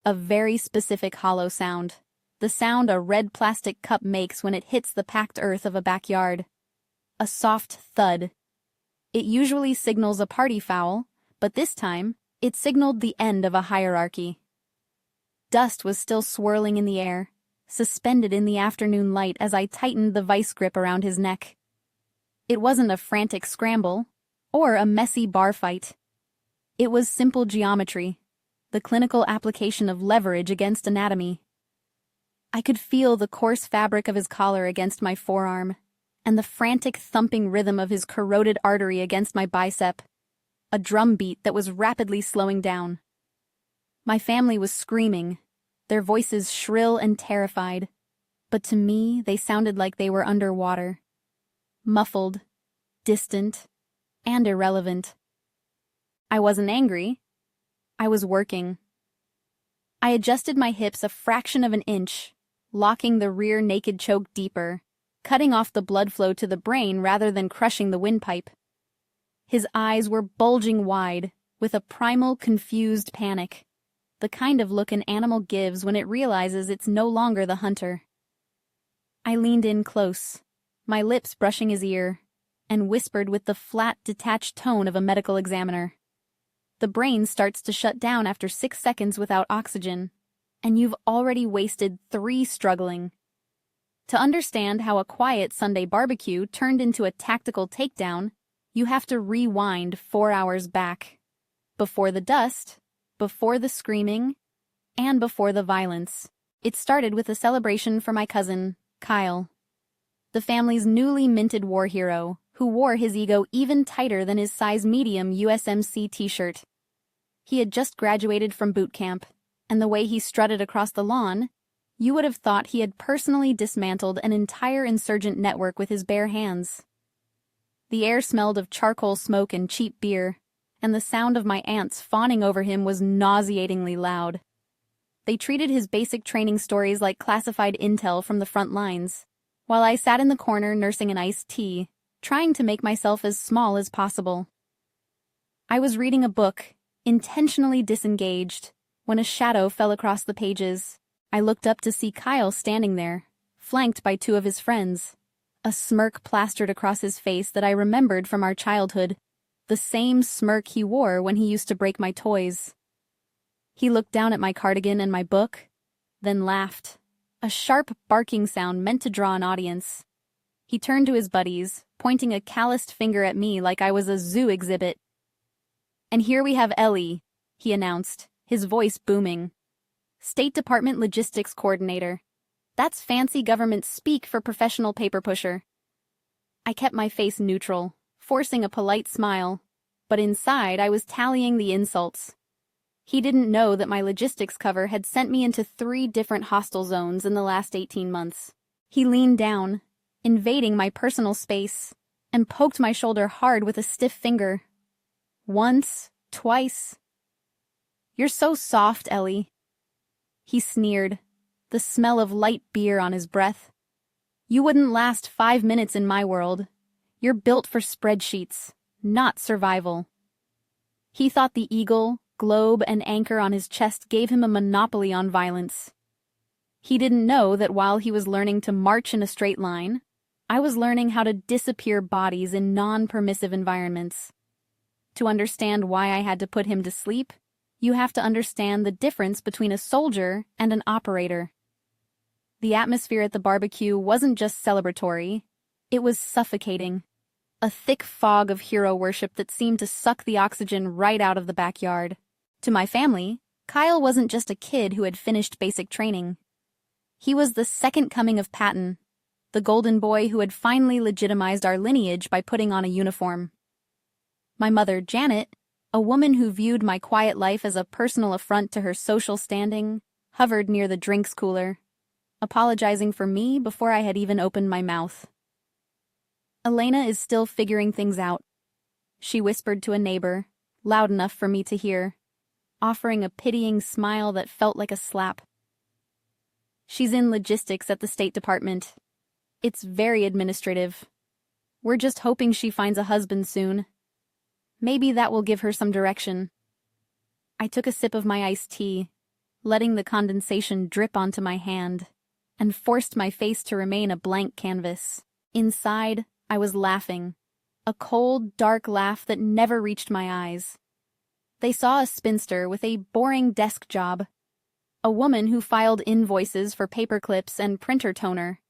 A very specific hollow sound. The sound a red plastic cup makes when it hits the packed earth of a backyard. A soft thud. It usually signals a party foul, but this time, it signaled the end of a hierarchy. Dust was still swirling in the air, suspended in the afternoon light as I tightened the vice grip around his neck. It wasn't a frantic scramble, or a messy bar fight. It was simple geometry, the clinical application of leverage against anatomy. I could feel the coarse fabric of his collar against my forearm, and the frantic thumping rhythm of his corroded artery against my bicep, a drum beat that was rapidly slowing down. My family was screaming, their voices shrill and terrified, but to me they sounded like they were underwater. Muffled, distant, and irrelevant. I wasn't angry. I was working. I adjusted my hips a fraction of an inch, locking the rear naked choke deeper, cutting off the blood flow to the brain rather than crushing the windpipe. His eyes were bulging wide, with a primal, confused panic, the kind of look an animal gives when it realizes it's no longer the hunter. I leaned in close, my lips brushing his ear, and whispered with the flat, detached tone of a medical examiner. The brain starts to shut down after 6 seconds without oxygen, and you've already wasted 3 struggling. To understand how a quiet Sunday barbecue turned into a tactical takedown, you have to rewind 4 hours back. Before the dust, before the screaming, and before the violence. It started with a celebration for my cousin, Kyle, the family's newly minted war hero, who wore his ego even tighter than his size medium USMC t-shirt. He had just graduated from boot camp, and the way he strutted across the lawn, you would have thought he had personally dismantled an entire insurgent network with his bare hands. The air smelled of charcoal smoke and cheap beer, and the sound of my aunts fawning over him was nauseatingly loud. They treated his basic training stories like classified intel from the front lines, while I sat in the corner nursing an iced tea, trying to make myself as small as possible. I was reading a book, intentionally disengaged, when a shadow fell across the pages. I looked up to see Kyle standing there, flanked by 2 of his friends. A smirk plastered across his face that I remembered from our childhood, the same smirk he wore when he used to break my toys. He looked down at my cardigan and my book, then laughed, a sharp barking sound meant to draw an audience. He turned to his buddies, pointing a calloused finger at me like I was a zoo exhibit. "And here we have Ellie," he announced, his voice booming. "State Department Logistics Coordinator. That's fancy government speak for professional paper pusher." I kept my face neutral, forcing a polite smile, but inside I was tallying the insults. He didn't know that my logistics cover had sent me into 3 different hostile zones in the last 18 months. He leaned down, invading my personal space, and poked my shoulder hard with a stiff finger. Once, twice. "You're so soft, Ellie." He sneered, the smell of light beer on his breath. "You wouldn't last 5 minutes in my world. You're built for spreadsheets, not survival." He thought the eagle, globe, and anchor on his chest gave him a monopoly on violence. He didn't know that while he was learning to march in a straight line, I was learning how to disappear bodies in non-permissive environments. To understand why I had to put him to sleep, you have to understand the difference between a soldier and an operator. The atmosphere at the barbecue wasn't just celebratory, it was suffocating. A thick fog of hero worship that seemed to suck the oxygen right out of the backyard. To my family, Kyle wasn't just a kid who had finished basic training. He was the second coming of Patton, the golden boy who had finally legitimized our lineage by putting on a uniform. My mother, Janet, a woman who viewed my quiet life as a personal affront to her social standing, hovered near the drinks cooler, apologizing for me before I had even opened my mouth. "Elena is still figuring things out," she whispered to a neighbor, loud enough for me to hear, offering a pitying smile that felt like a slap. "She's in logistics at the State Department. It's very administrative. We're just hoping she finds a husband soon. Maybe that will give her some direction." I took a sip of my iced tea, letting the condensation drip onto my hand, and forced my face to remain a blank canvas. Inside, I was laughing, a cold, dark laugh that never reached my eyes. They saw a spinster with a boring desk job, a woman who filed invoices for paperclips and printer toner.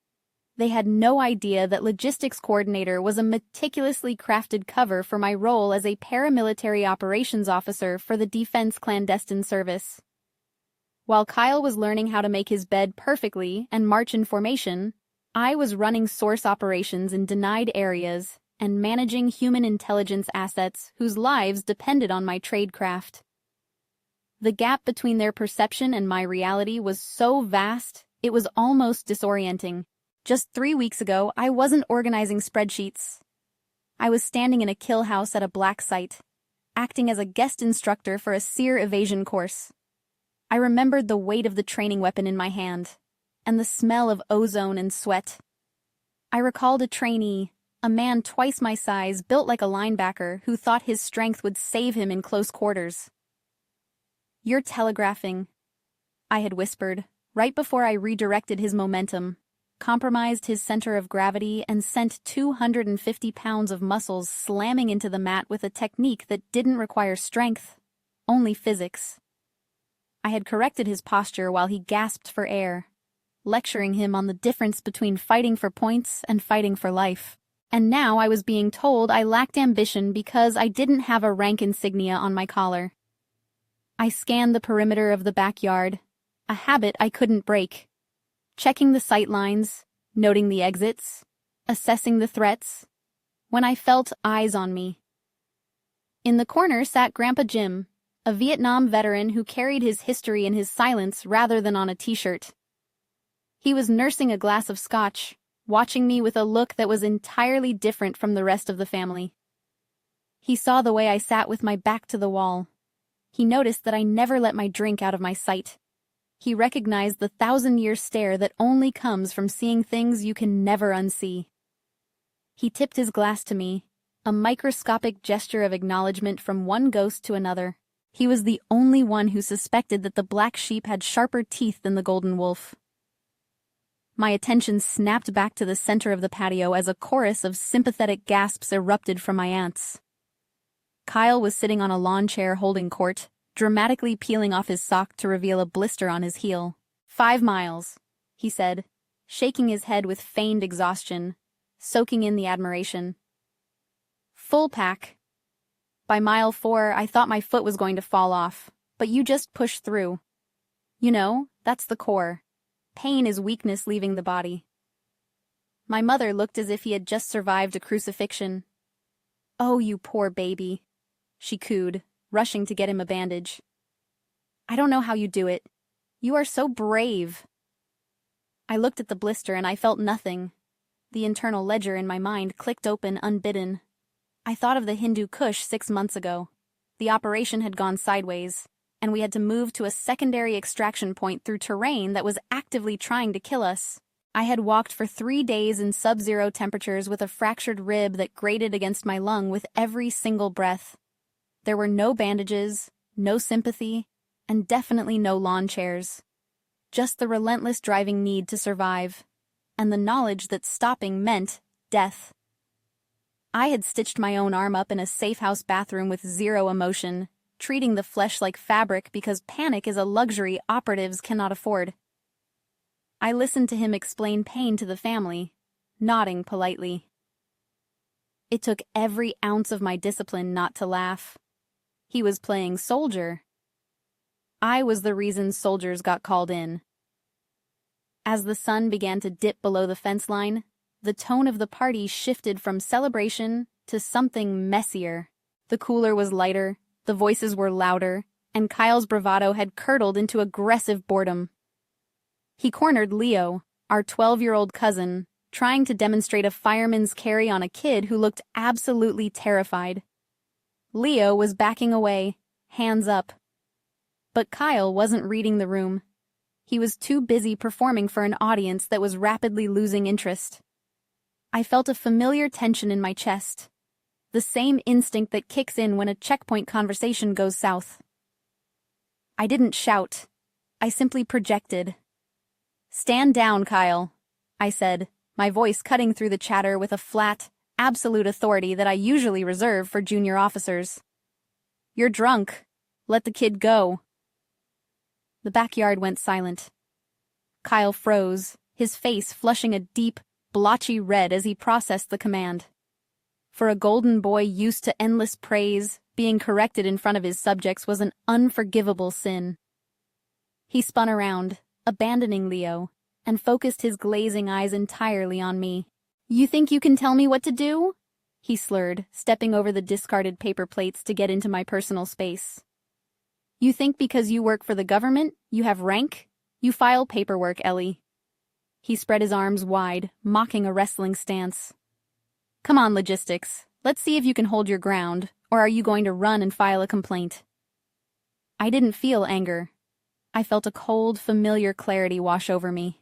They had no idea that logistics coordinator was a meticulously crafted cover for my role as a paramilitary operations officer for the Defense Clandestine Service. While Kyle was learning how to make his bed perfectly and march in formation, I was running source operations in denied areas and managing human intelligence assets whose lives depended on my tradecraft. The gap between their perception and my reality was so vast, it was almost disorienting. Just 3 weeks ago, I wasn't organizing spreadsheets. I was standing in a kill house at a black site, acting as a guest instructor for a SEER evasion course. I remembered the weight of the training weapon in my hand, and the smell of ozone and sweat. I recalled a trainee, a man twice my size, built like a linebacker, who thought his strength would save him in close quarters. "You're telegraphing," I had whispered, right before I redirected his momentum, compromised his center of gravity, and sent 250 pounds of muscles slamming into the mat with a technique that didn't require strength, only physics. I had corrected his posture while he gasped for air, lecturing him on the difference between fighting for points and fighting for life. And now I was being told I lacked ambition because I didn't have a rank insignia on my collar. I scanned the perimeter of the backyard, a habit I couldn't break, checking the sight lines, noting the exits, assessing the threats, when I felt eyes on me. In the corner sat Grandpa Jim, a Vietnam veteran who carried his history in his silence rather than on a t-shirt. He was nursing a glass of scotch, watching me with a look that was entirely different from the rest of the family. He saw the way I sat with my back to the wall. He noticed that I never let my drink out of my sight. He recognized the 1,000-year stare that only comes from seeing things you can never unsee. He tipped his glass to me, a microscopic gesture of acknowledgement from one ghost to another. He was the only one who suspected that the black sheep had sharper teeth than the golden wolf. My attention snapped back to the center of the patio as a chorus of sympathetic gasps erupted from my aunts. Kyle was sitting on a lawn chair holding court, dramatically peeling off his sock to reveal a blister on his heel. 5 miles, he said, shaking his head with feigned exhaustion, soaking in the admiration. Full pack. By mile 4, I thought my foot was going to fall off, but you just push through. You know, that's the core. Pain is weakness leaving the body. My mother looked as if he had just survived a crucifixion. "Oh, you poor baby," she cooed, rushing to get him a bandage. "I don't know how you do it. You are so brave." I looked at the blister and I felt nothing. The internal ledger in my mind clicked open unbidden. I thought of the Hindu Kush 6 months ago. The operation had gone sideways, and we had to move to a secondary extraction point through terrain that was actively trying to kill us. I had walked for 3 days in sub-zero temperatures with a fractured rib that grated against my lung with every single breath. There were no bandages, no sympathy, and definitely no lawn chairs. Just the relentless driving need to survive, and the knowledge that stopping meant death. I had stitched my own arm up in a safe house bathroom with zero emotion, treating the flesh like fabric because panic is a luxury operatives cannot afford. I listened to him explain pain to the family, nodding politely. It took every ounce of my discipline not to laugh. He was playing soldier. I was the reason soldiers got called in. As the sun began to dip below the fence line, the tone of the party shifted from celebration to something messier. The cooler was lighter, the voices were louder, and Kyle's bravado had curdled into aggressive boredom. He cornered Leo, our 12-year-old cousin, trying to demonstrate a fireman's carry on a kid who looked absolutely terrified. Leo was backing away, hands up. But Kyle wasn't reading the room. He was too busy performing for an audience that was rapidly losing interest. I felt a familiar tension in my chest, the same instinct that kicks in when a checkpoint conversation goes south. I didn't shout. I simply projected. "Stand down, Kyle," I said, my voice cutting through the chatter with a flat, absolute authority that I usually reserve for junior officers. "You're drunk. Let the kid go." The backyard went silent. Kyle froze, his face flushing a deep, blotchy red as he processed the command. For a golden boy used to endless praise, being corrected in front of his subjects was an unforgivable sin. He spun around, abandoning Leo, and focused his glazing eyes entirely on me. "You think you can tell me what to do?" he slurred, stepping over the discarded paper plates to get into my personal space. "You think because you work for the government, you have rank? You file paperwork, Ellie." He spread his arms wide, mocking a wrestling stance. "Come on, logistics. Let's see if you can hold your ground, or are you going to run and file a complaint?" I didn't feel anger. I felt a cold, familiar clarity wash over me.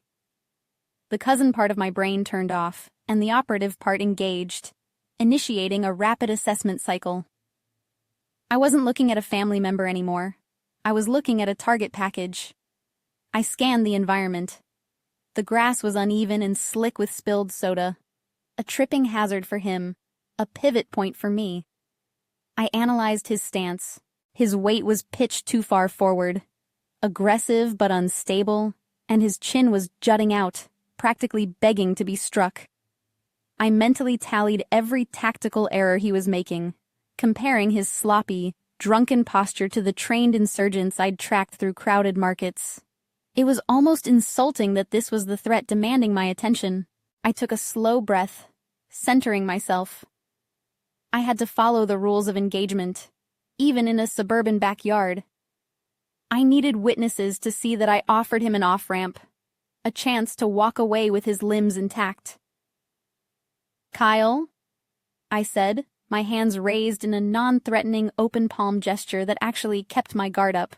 The cousin part of my brain turned off, and the operative part engaged, initiating a rapid assessment cycle. I wasn't looking at a family member anymore. I was looking at a target package. I scanned the environment. The grass was uneven and slick with spilled soda. A tripping hazard for him, a pivot point for me. I analyzed his stance. His weight was pitched too far forward. Aggressive but unstable, and his chin was jutting out, practically begging to be struck. I mentally tallied every tactical error he was making, comparing his sloppy, drunken posture to the trained insurgents I'd tracked through crowded markets. It was almost insulting that this was the threat demanding my attention. I took a slow breath, centering myself. I had to follow the rules of engagement, even in a suburban backyard. I needed witnesses to see that I offered him an off-ramp, a chance to walk away with his limbs intact. "Kyle," I said, my hands raised in a non-threatening open palm gesture that actually kept my guard up.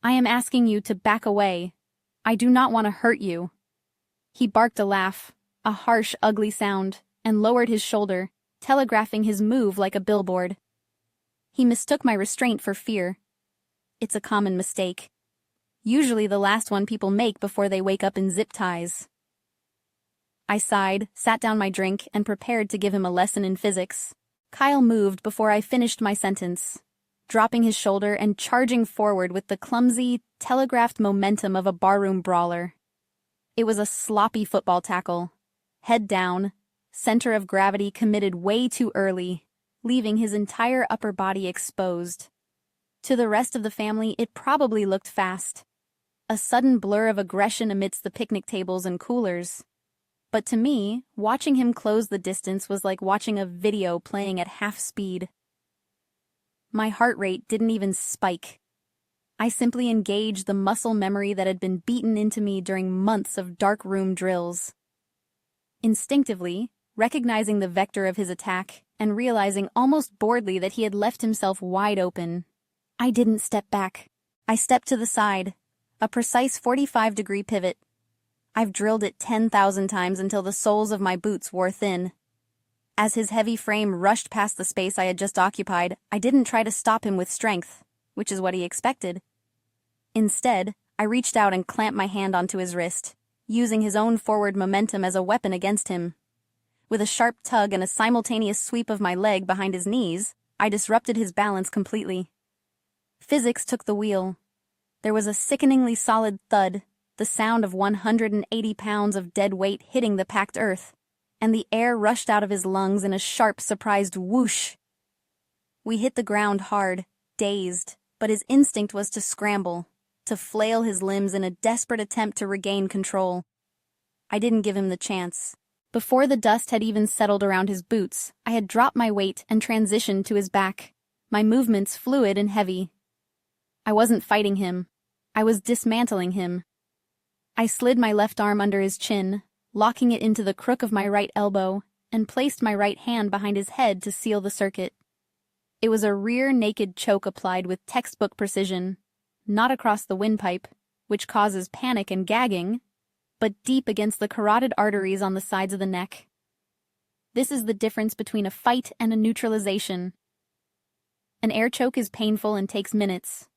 "I am asking you to back away. I do not want to hurt you." He barked a laugh, a harsh, ugly sound, and lowered his shoulder, telegraphing his move like a billboard. He mistook my restraint for fear. It's a common mistake. Usually the last one people make before they wake up in zip ties. I sighed, sat down my drink, and prepared to give him a lesson in physics. Kyle moved before I finished my sentence, dropping his shoulder and charging forward with the clumsy, telegraphed momentum of a barroom brawler. It was a sloppy football tackle. Head down, center of gravity committed way too early, leaving his entire upper body exposed. To the rest of the family, it probably looked fast. A sudden blur of aggression amidst the picnic tables and coolers. But to me, watching him close the distance was like watching a video playing at half speed. My heart rate didn't even spike. I simply engaged the muscle memory that had been beaten into me during months of dark room drills. Instinctively, recognizing the vector of his attack and realizing almost boredly that he had left himself wide open, I didn't step back. I stepped to the side, a precise 45-degree pivot. I've drilled it 10,000 times until the soles of my boots wore thin. As his heavy frame rushed past the space I had just occupied, I didn't try to stop him with strength, which is what he expected. Instead, I reached out and clamped my hand onto his wrist, using his own forward momentum as a weapon against him. With a sharp tug and a simultaneous sweep of my leg behind his knees, I disrupted his balance completely. Physics took the wheel. There was a sickeningly solid thud, the sound of 180 pounds of dead weight hitting the packed earth, and the air rushed out of his lungs in a sharp, surprised whoosh. We hit the ground hard, dazed, but his instinct was to scramble, to flail his limbs in a desperate attempt to regain control. I didn't give him the chance. Before the dust had even settled around his boots, I had dropped my weight and transitioned to his back, my movements fluid and heavy. I wasn't fighting him. I was dismantling him. I slid my left arm under his chin, locking it into the crook of my right elbow, and placed my right hand behind his head to seal the circuit. It was a rear naked choke applied with textbook precision, not across the windpipe, which causes panic and gagging, but deep against the carotid arteries on the sides of the neck. This is the difference between a fight and a neutralization. An air choke is painful and takes minutes.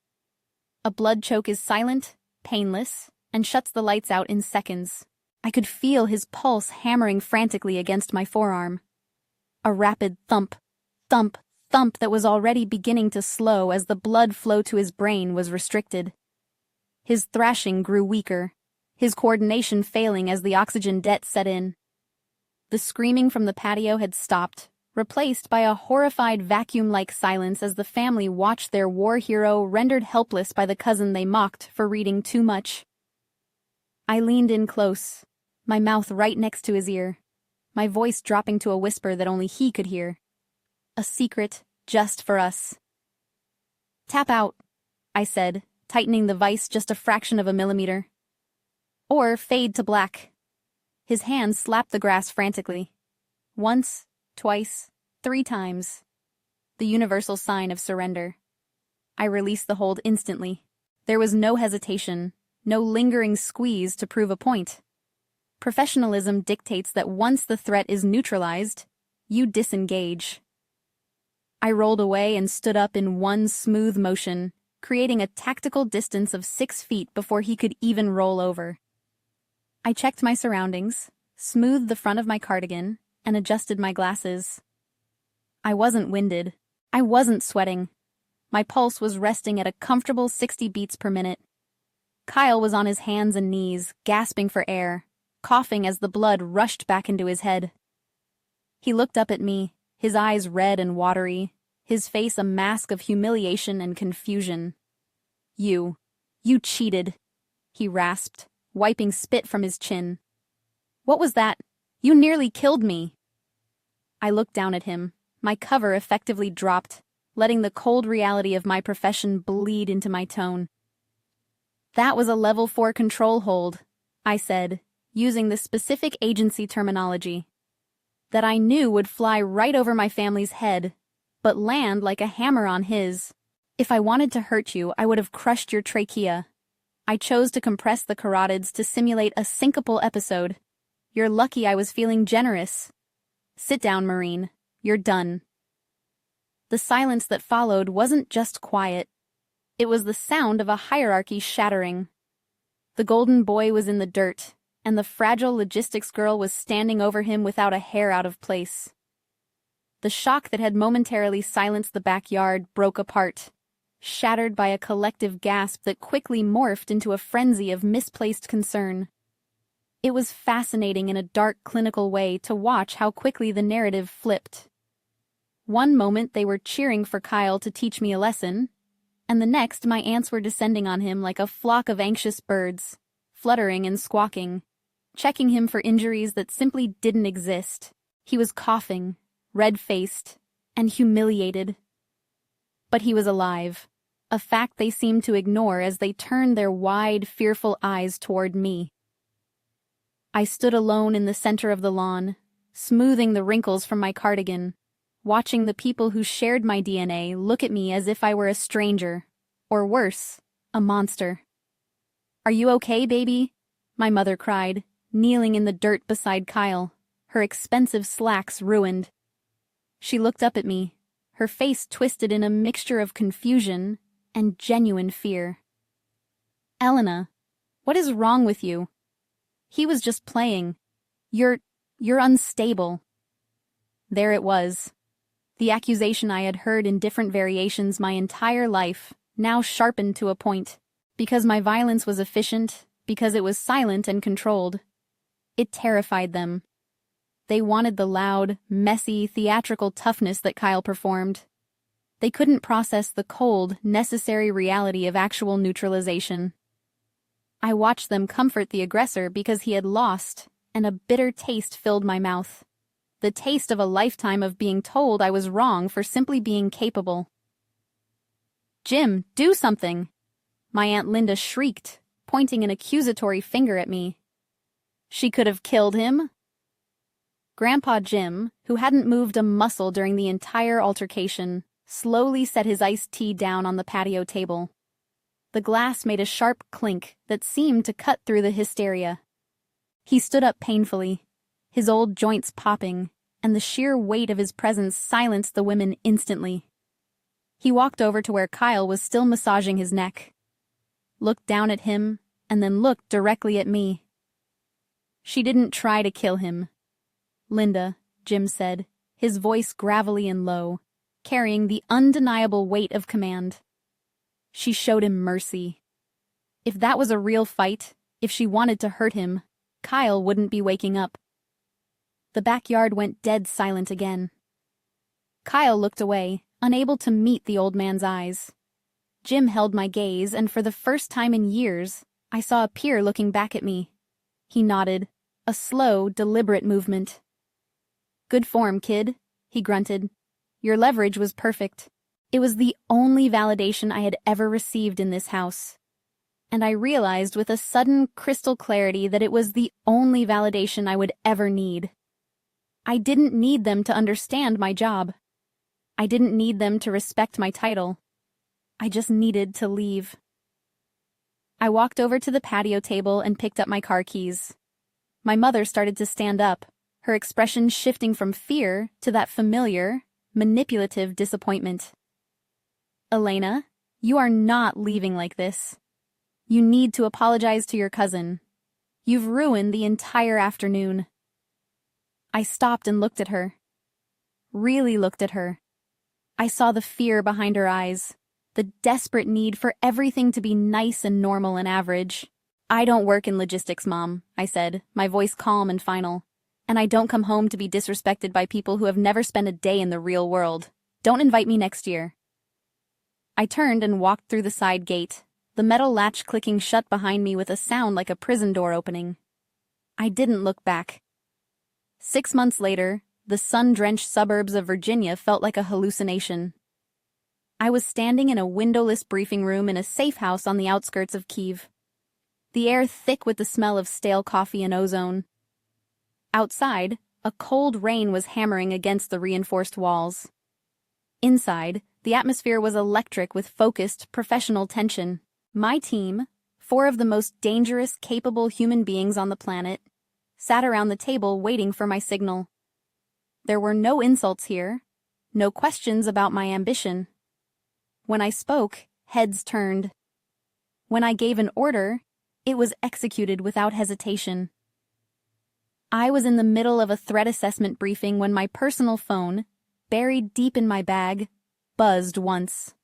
A blood choke is silent, painless, and shuts the lights out in seconds. I could feel his pulse hammering frantically against my forearm. A rapid thump, thump, thump that was already beginning to slow as the blood flow to his brain was restricted. His thrashing grew weaker, his coordination failing as the oxygen debt set in. The screaming from the patio had stopped, replaced by a horrified vacuum-like silence as the family watched their war hero rendered helpless by the cousin they mocked for reading too much. I leaned in close, my mouth right next to his ear, my voice dropping to a whisper that only he could hear. A secret just for us. "Tap out," I said, tightening the vise just a fraction of a millimeter. "Or fade to black." His hand slapped the grass frantically. Once, twice, 3 times. The universal sign of surrender. I released the hold instantly. There was no hesitation, no lingering squeeze to prove a point. Professionalism dictates that once the threat is neutralized, you disengage. I rolled away and stood up in one smooth motion, creating a tactical distance of 6 feet before he could even roll over. I checked my surroundings, smoothed the front of my cardigan, and adjusted my glasses. I wasn't winded. I wasn't sweating. My pulse was resting at a comfortable 60 beats per minute. Kyle was on his hands and knees, gasping for air, coughing as the blood rushed back into his head. He looked up at me, his eyes red and watery, his face a mask of humiliation and confusion. You cheated," he rasped, wiping spit from his chin. "What was that? You nearly killed me." I looked down at him, my cover effectively dropped, letting the cold reality of my profession bleed into my tone. "That was a level 4 control hold," I said, using the specific agency terminology. "That I knew would fly right over my family's head, but land like a hammer on his. If I wanted to hurt you, I would have crushed your trachea. I chose to compress the carotids to simulate a syncopal episode. You're lucky I was feeling generous. Sit down, Marine. You're done." The silence that followed wasn't just quiet. It was the sound of a hierarchy shattering. The golden boy was in the dirt, and the fragile logistics girl was standing over him without a hair out of place. The shock that had momentarily silenced the backyard broke apart, shattered by a collective gasp that quickly morphed into a frenzy of misplaced concern. It was fascinating in a dark clinical way to watch how quickly the narrative flipped. One moment they were cheering for Kyle to teach me a lesson, and the next my aunts were descending on him like a flock of anxious birds, fluttering and squawking, checking him for injuries that simply didn't exist. He was coughing, red-faced, and humiliated. But he was alive, a fact they seemed to ignore as they turned their wide, fearful eyes toward me. I stood alone in the center of the lawn, smoothing the wrinkles from my cardigan, watching the people who shared my DNA look at me as if I were a stranger, or worse, a monster. "Are you okay, baby?" my mother cried, kneeling in the dirt beside Kyle, her expensive slacks ruined. She looked up at me, her face twisted in a mixture of confusion and genuine fear. "Elena, what is wrong with you? He was just playing. You're unstable." There it was. The accusation I had heard in different variations my entire life, now sharpened to a point, because my violence was efficient, because it was silent and controlled. It terrified them. They wanted the loud, messy, theatrical toughness that Kyle performed. They couldn't process the cold, necessary reality of actual neutralization. I watched them comfort the aggressor because he had lost, and a bitter taste filled my mouth. The taste of a lifetime of being told I was wrong for simply being capable. "Jim, do something!" My Aunt Linda shrieked, pointing an accusatory finger at me. "She could have killed him." Grandpa Jim, who hadn't moved a muscle during the entire altercation, slowly set his iced tea down on the patio table. The glass made a sharp clink that seemed to cut through the hysteria. He stood up painfully, his old joints popping, and the sheer weight of his presence silenced the women instantly. He walked over to where Kyle was still massaging his neck. looked down at him, and then looked directly at me. She didn't try to kill him. Linda, Jim said, his voice gravelly and low, carrying the undeniable weight of command. She showed him mercy. If that was a real fight, if she wanted to hurt him, Kyle wouldn't be waking up. The backyard went dead silent again. Kyle looked away, unable to meet the old man's eyes. Jim held my gaze, and for the first time in years, I saw a peer looking back at me. He nodded, a slow, deliberate movement. "Good form, kid," he grunted. "Your leverage was perfect." It was the only validation I had ever received in this house. And I realized with a sudden crystal clarity that it was the only validation I would ever need. I didn't need them to understand my job. I didn't need them to respect my title. I just needed to leave. I walked over to the patio table and picked up my car keys. My mother started to stand up, her expression shifting from fear to that familiar, manipulative disappointment. "Elena, you are not leaving like this. You need to apologize to your cousin. You've ruined the entire afternoon." I stopped and looked at her. Really looked at her. I saw the fear behind her eyes, the desperate need for everything to be nice and normal and average. "I don't work in logistics, Mom," I said, my voice calm and final. "And I don't come home to be disrespected by people who have never spent a day in the real world. Don't invite me next year." I turned and walked through the side gate, the metal latch clicking shut behind me with a sound like a prison door opening. I didn't look back. 6 months later, the sun-drenched suburbs of Virginia felt like a hallucination. I was standing in a windowless briefing room in a safe house on the outskirts of Kyiv. The air thick with the smell of stale coffee and ozone. Outside, a cold rain was hammering against the reinforced walls. Inside, the atmosphere was electric with focused, professional tension. My team, 4 of the most dangerous, capable human beings on the planet, sat around the table waiting for my signal. There were no insults here, no questions about my ambition. When I spoke, heads turned. When I gave an order, it was executed without hesitation. I was in the middle of a threat assessment briefing when my personal phone, buried deep in my bag, buzzed once.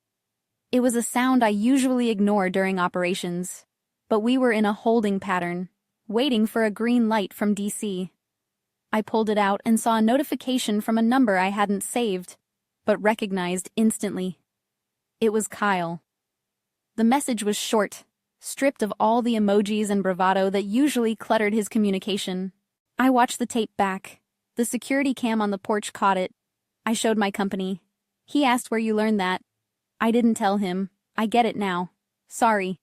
It was a sound I usually ignore during operations, but we were in a holding pattern, waiting for a green light from DC. I pulled it out and saw a notification from a number I hadn't saved, but recognized instantly. It was Kyle. The message was short, stripped of all the emojis and bravado that usually cluttered his communication. I watched the tape back. The security cam on the porch caught it. I showed my company. He asked where you learned that. I didn't tell him. I get it now. Sorry.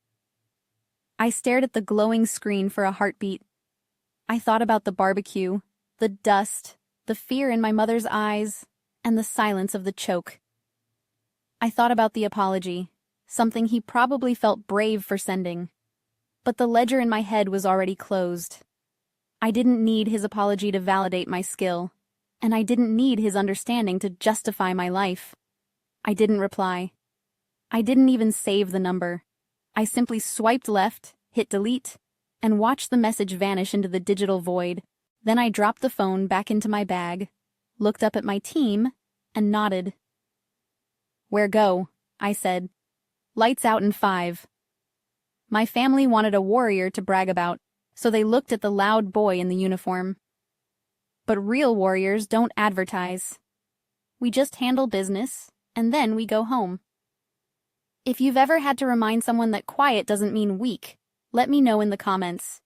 I stared at the glowing screen for a heartbeat. I thought about the barbecue, the dust, the fear in my mother's eyes, and the silence of the choke. I thought about the apology, something he probably felt brave for sending. But the ledger in my head was already closed. I didn't need his apology to validate my skill, and I didn't need his understanding to justify my life. I didn't reply. I didn't even save the number. I simply swiped left, hit delete, and watched the message vanish into the digital void. Then I dropped the phone back into my bag, looked up at my team, and nodded. "Where go?" I said. "Lights out in 5. My family wanted a warrior to brag about, so they looked at the loud boy in the uniform. But real warriors don't advertise. We just handle business, and then we go home. If you've ever had to remind someone that quiet doesn't mean weak, let me know in the comments.